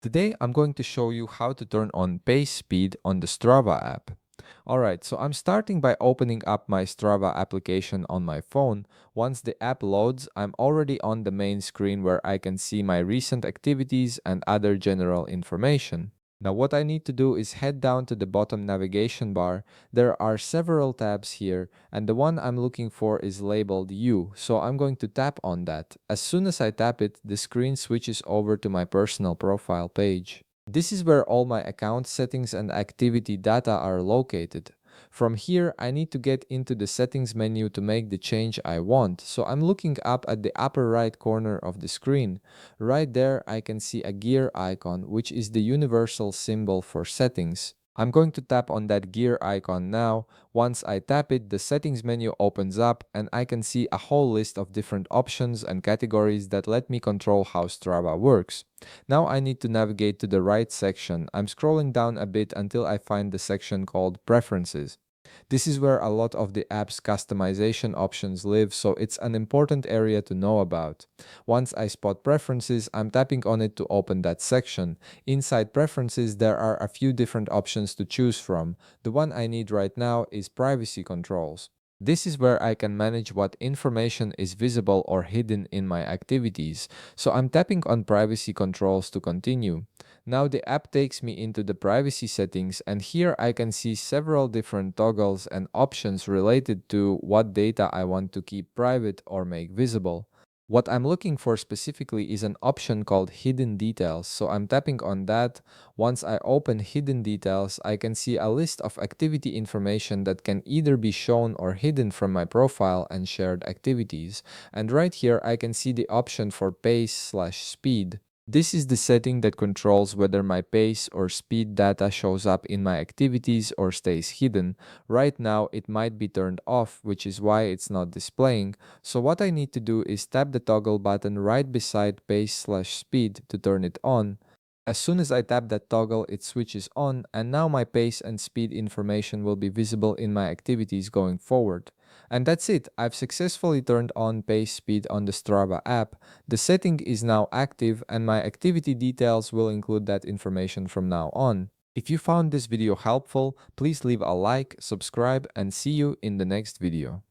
Today, I'm going to show you how to turn on pace speed on the Strava app. Alright, so I'm starting by opening up my Strava application on my phone. Once the app loads, I'm already on the main screen where I can see my recent activities and other general information. Now what I need to do is head down to the bottom navigation bar. There are several tabs here, and the one I'm looking for is labeled U, so I'm going to tap on that. As soon as I tap it, the screen switches over to my personal profile page. This is where all my account settings and activity data are located. From here, I need to get into the settings menu to make the change I want, so I'm looking up at the upper right corner of the screen. Right there, I can see a gear icon, which is the universal symbol for settings. I'm going to tap on that gear icon now. Once I tap it, the settings menu opens up and I can see a whole list of different options and categories that let me control how Strava works. Now I need to navigate to the right section. I'm scrolling down a bit until I find the section called Preferences. This is where a lot of the app's customization options live, so it's an important area to know about. Once I spot Preferences, I'm tapping on it to open that section. Inside Preferences, there are a few different options to choose from. The one I need right now is Privacy Controls. This is where I can manage what information is visible or hidden in my activities. So I'm tapping on Privacy Controls to continue. Now the app takes me into the privacy settings, and here I can see several different toggles and options related to what data I want to keep private or make visible. What I'm looking for specifically is an option called Hidden Details, so I'm tapping on that. Once I open Hidden Details, I can see a list of activity information that can either be shown or hidden from my profile and shared activities. And right here, I can see the option for pace/speed. This is the setting that controls whether my pace or speed data shows up in my activities or stays hidden. Right now, it might be turned off, which is why it's not displaying. So what I need to do is tap the toggle button right beside pace/speed to turn it on. As soon as I tap that toggle, it switches on, and now my pace and speed information will be visible in my activities going forward. And that's it. I've successfully turned on pace speed on the Strava app. The setting is now active, and my activity details will include that information from now on. If you found this video helpful, please leave a like, subscribe, and see you in the next video.